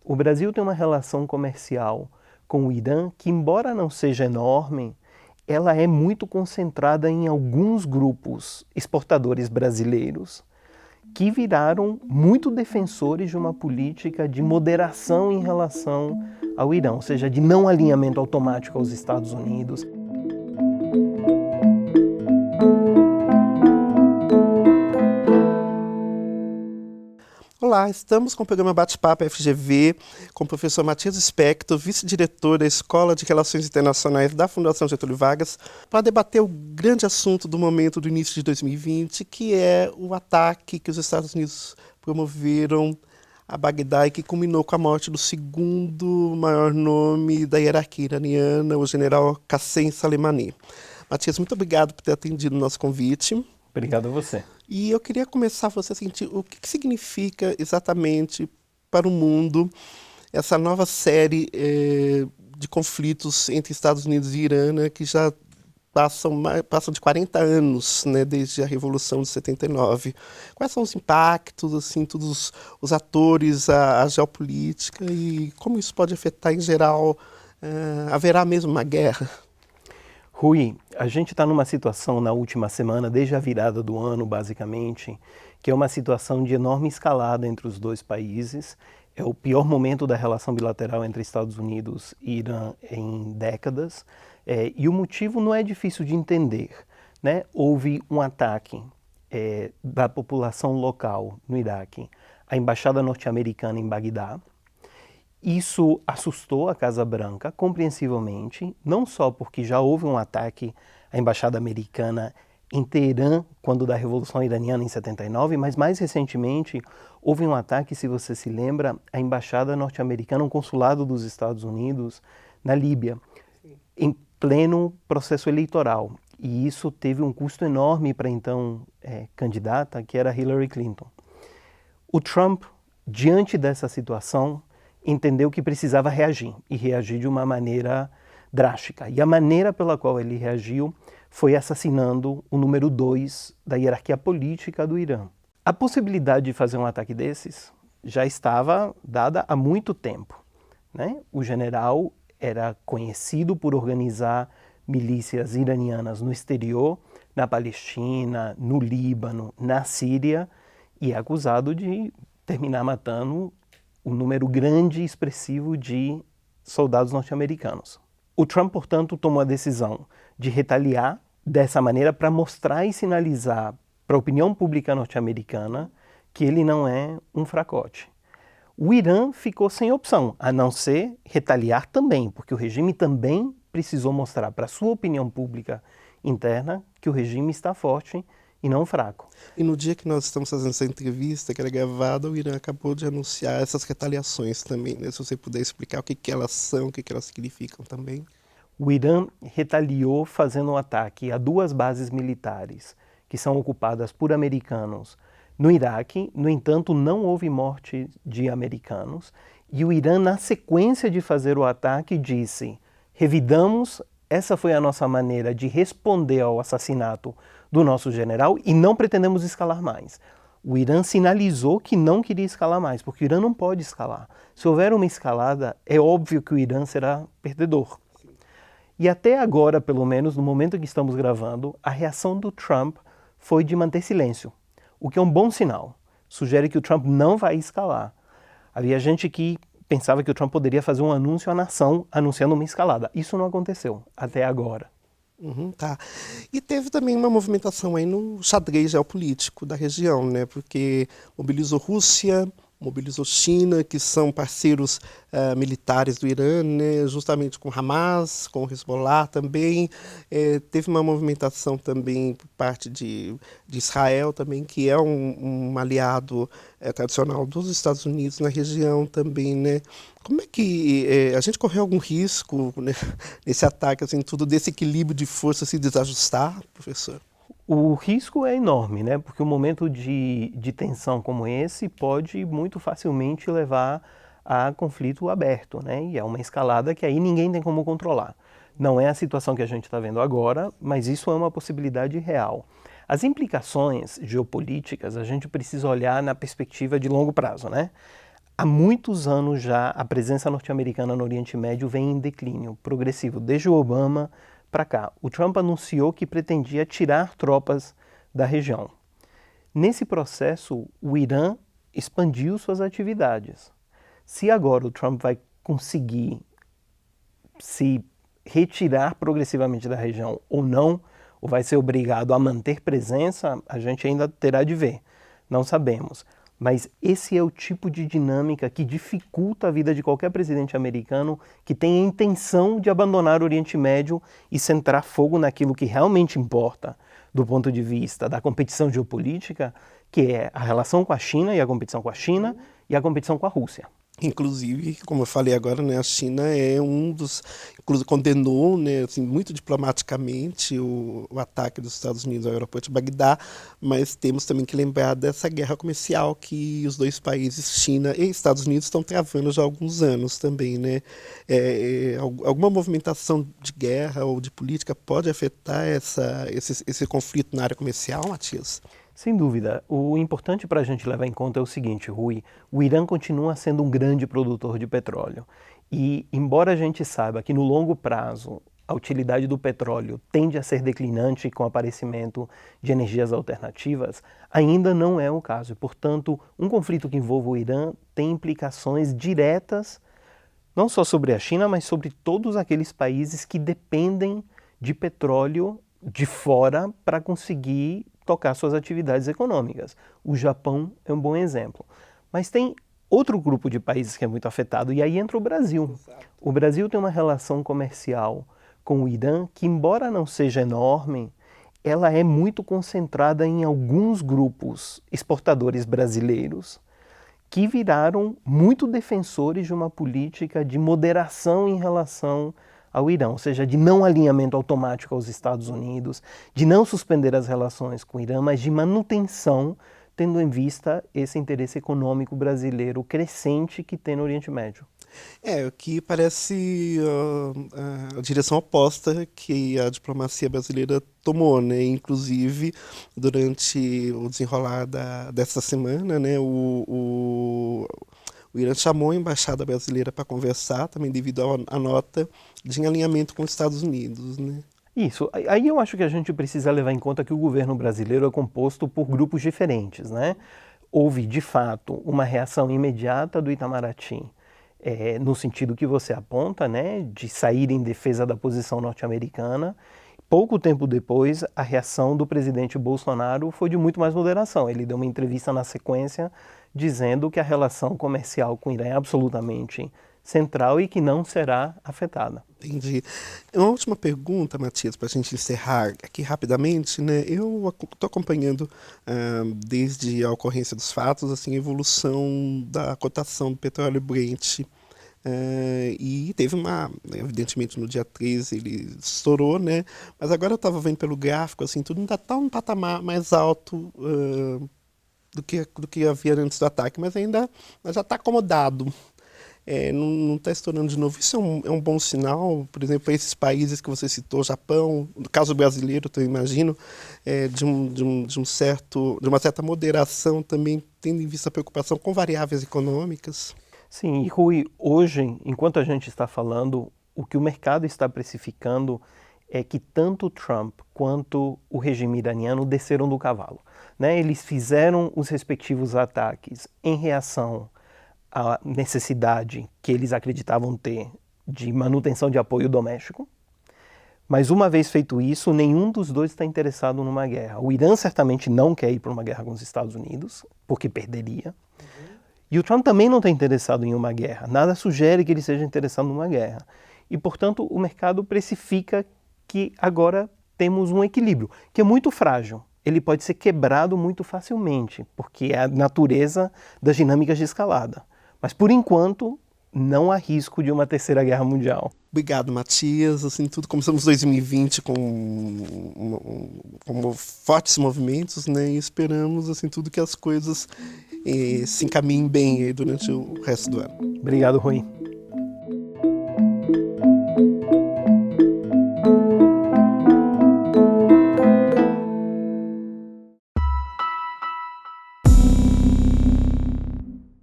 O Brasil tem uma relação comercial com o Irã que, embora não seja enorme, ela é muito concentrada em alguns grupos exportadores brasileiros que viraram muito defensores de uma política de moderação em relação ao Irã, ou seja, de não alinhamento automático aos Estados Unidos. Olá, estamos com o programa Bate-Papo FGV com o professor Matias Spector, vice-diretor da Escola de Relações Internacionais da Fundação Getúlio Vargas, para debater o grande assunto do momento do início de 2020, que é o ataque que os Estados Unidos promoveram a Bagdá e que culminou com a morte do segundo maior nome da hierarquia iraniana, o general Qassem Soleimani. Matias, muito obrigado por ter atendido o nosso convite. Obrigado a você. E eu queria começar você a sentir o que significa exatamente para o mundo essa nova série de conflitos entre Estados Unidos e Irã, né, que já passam de 40 anos, né, desde a Revolução de 79. Quais são os impactos, assim, todos os atores, a geopolítica e como isso pode afetar em geral? Haverá mesmo uma guerra? Rui, a gente está numa situação na última semana, desde a virada do ano, basicamente, que é uma situação de enorme escalada entre os dois países. É o pior momento da relação bilateral entre Estados Unidos e Irã em décadas. E o motivo não é difícil de entender, né? Houve um ataque da população local no Iraque à embaixada norte-americana em Bagdá. Isso assustou a Casa Branca, compreensivelmente, não só porque já houve um ataque à embaixada americana em Teherã, quando da Revolução Iraniana em 79, mas mais recentemente houve um ataque, se você se lembra, à embaixada norte-americana, um consulado dos Estados Unidos na Líbia, em pleno processo eleitoral. E isso teve um custo enorme para a então candidata, que era Hillary Clinton. O Trump, diante dessa situação, entendeu que precisava reagir, e reagir de uma maneira drástica. E a maneira pela qual ele reagiu foi assassinando o número 2 da hierarquia política do Irã. A possibilidade de fazer um ataque desses já estava dada há muito tempo, né? O general era conhecido por organizar milícias iranianas no exterior, na Palestina, no Líbano, na Síria, e é acusado de terminar matando um número grande e expressivo de soldados norte-americanos. O Trump, portanto, tomou a decisão de retaliar dessa maneira para mostrar e sinalizar para a opinião pública norte-americana que ele não é um fracote. O Irã ficou sem opção, a não ser retaliar também, porque o regime também precisou mostrar para a sua opinião pública interna que o regime está forte e não fraco. E no dia que nós estamos fazendo essa entrevista, que era gravada, o Irã acabou de anunciar essas retaliações também, né? Se você puder explicar o que elas são, o que elas significam também. O Irã retaliou fazendo um ataque a 2 bases militares que são ocupadas por americanos no Iraque. No entanto, não houve morte de americanos. E o Irã, na sequência de fazer o ataque, disse: revidamos, essa foi a nossa maneira de responder ao assassinato do nosso general e não pretendemos escalar mais. O Irã sinalizou que não queria escalar mais, porque o Irã não pode escalar. Se houver uma escalada, é óbvio que o Irã será perdedor. E até agora, pelo menos no momento que estamos gravando, a reação do Trump foi de manter silêncio, o que é um bom sinal. Sugere que o Trump não vai escalar. Havia gente que pensava que o Trump poderia fazer um anúncio à nação anunciando uma escalada. Isso não aconteceu até agora. Tá. E teve também uma movimentação aí no xadrez geopolítico da região, né? Porque mobilizou Rússia, mobilizou China, que são parceiros militares do Irã, né? Justamente com Hamas, com o Hezbollah também. Teve uma movimentação também por parte de Israel também, que é um aliado tradicional dos Estados Unidos na região também, né? Como é que a gente correu algum risco, né, nesse ataque, assim, tudo desse equilíbrio de força se desajustar, professor? O risco é enorme, né? Porque um momento de tensão como esse pode muito facilmente levar a conflito aberto, né? E é uma escalada que aí ninguém tem como controlar. Não é a situação que a gente está vendo agora, mas isso é uma possibilidade real. As implicações geopolíticas a gente precisa olhar na perspectiva de longo prazo, né? Há muitos anos já, a presença norte-americana no Oriente Médio vem em declínio progressivo, desde o Obama para cá. O Trump anunciou que pretendia tirar tropas da região. Nesse processo, o Irã expandiu suas atividades. Se agora o Trump vai conseguir se retirar progressivamente da região ou não, ou vai ser obrigado a manter presença, a gente ainda terá de ver. Não sabemos. Mas esse é o tipo de dinâmica que dificulta a vida de qualquer presidente americano que tenha a intenção de abandonar o Oriente Médio e centrar fogo naquilo que realmente importa do ponto de vista da competição geopolítica, que é a relação com a China e a competição com a China e a competição com a Rússia. Inclusive, como eu falei agora, né, a China é um dos, inclusive condenou, né, assim, muito diplomaticamente o ataque dos Estados Unidos ao aeroporto de Bagdá, mas temos também que lembrar dessa guerra comercial que os dois países, China e Estados Unidos, estão travando já há alguns anos também, né? Alguma movimentação de guerra ou de política pode afetar esse conflito na área comercial, Matias? Sem dúvida. O importante para a gente levar em conta é o seguinte, Rui, o Irã continua sendo um grande produtor de petróleo. E, embora a gente saiba que no longo prazo a utilidade do petróleo tende a ser declinante com o aparecimento de energias alternativas, ainda não é o caso. E, portanto, um conflito que envolva o Irã tem implicações diretas, não só sobre a China, mas sobre todos aqueles países que dependem de petróleo de fora para conseguir tocar suas atividades econômicas. O Japão é um bom exemplo. Mas tem outro grupo de países que é muito afetado, e aí entra o Brasil. Exato. O Brasil tem uma relação comercial com o Irã que, embora não seja enorme, ela é muito concentrada em alguns grupos exportadores brasileiros que viraram muito defensores de uma política de moderação em relação ao Irã, ou seja, de não alinhamento automático aos Estados Unidos, de não suspender as relações com o Irã, mas de manutenção, tendo em vista esse interesse econômico brasileiro crescente que tem no Oriente Médio. O que parece a direção oposta que a diplomacia brasileira tomou, né? Inclusive, durante o desenrolar dessa semana, né, o Irã chamou a embaixada brasileira para conversar, também devido à nota de alinhamento com os Estados Unidos, né? Isso. Aí eu acho que a gente precisa levar em conta que o governo brasileiro é composto por grupos diferentes, né? Houve, de fato, uma reação imediata do Itamaraty, no sentido que você aponta, né, de sair em defesa da posição norte-americana. Pouco tempo depois, a reação do presidente Bolsonaro foi de muito mais moderação. Ele deu uma entrevista na sequência dizendo que a relação comercial com o Irã é absolutamente central e que não será afetada. Entendi. Uma última pergunta, Matias, para a gente encerrar aqui rapidamente, né? Eu estou acompanhando desde a ocorrência dos fatos, assim, a evolução da cotação do petróleo Brent. E teve evidentemente no dia 13 ele estourou, né? Mas agora eu estava vendo pelo gráfico, assim, tudo ainda está um patamar mais alto do que havia antes do ataque, mas ainda já está acomodado. Não está estourando de novo. Isso é um bom sinal, por exemplo, para esses países que você citou, Japão, no caso brasileiro, eu imagino, de uma certa moderação também, tendo em vista a preocupação com variáveis econômicas. Sim, e Rui, hoje, enquanto a gente está falando, o que o mercado está precificando é que tanto Trump quanto o regime iraniano desceram do cavalo, né? Eles fizeram os respectivos ataques em reação à necessidade que eles acreditavam ter de manutenção de apoio doméstico, mas uma vez feito isso, nenhum dos dois está interessado numa guerra. O Irã certamente não quer ir para uma guerra com os Estados Unidos, porque perderia. E o Trump também não está interessado em uma guerra. Nada sugere que ele seja interessado numa guerra. E, portanto, o mercado precifica que agora temos um equilíbrio, que é muito frágil. Ele pode ser quebrado muito facilmente, porque é a natureza das dinâmicas de escalada. Mas, por enquanto, não há risco de uma terceira guerra mundial. Obrigado, Matias. Assim, tudo começamos 2020 com fortes movimentos, né? E esperamos assim tudo que as coisas se encaminhem bem aí durante o resto do ano. Obrigado, Rui.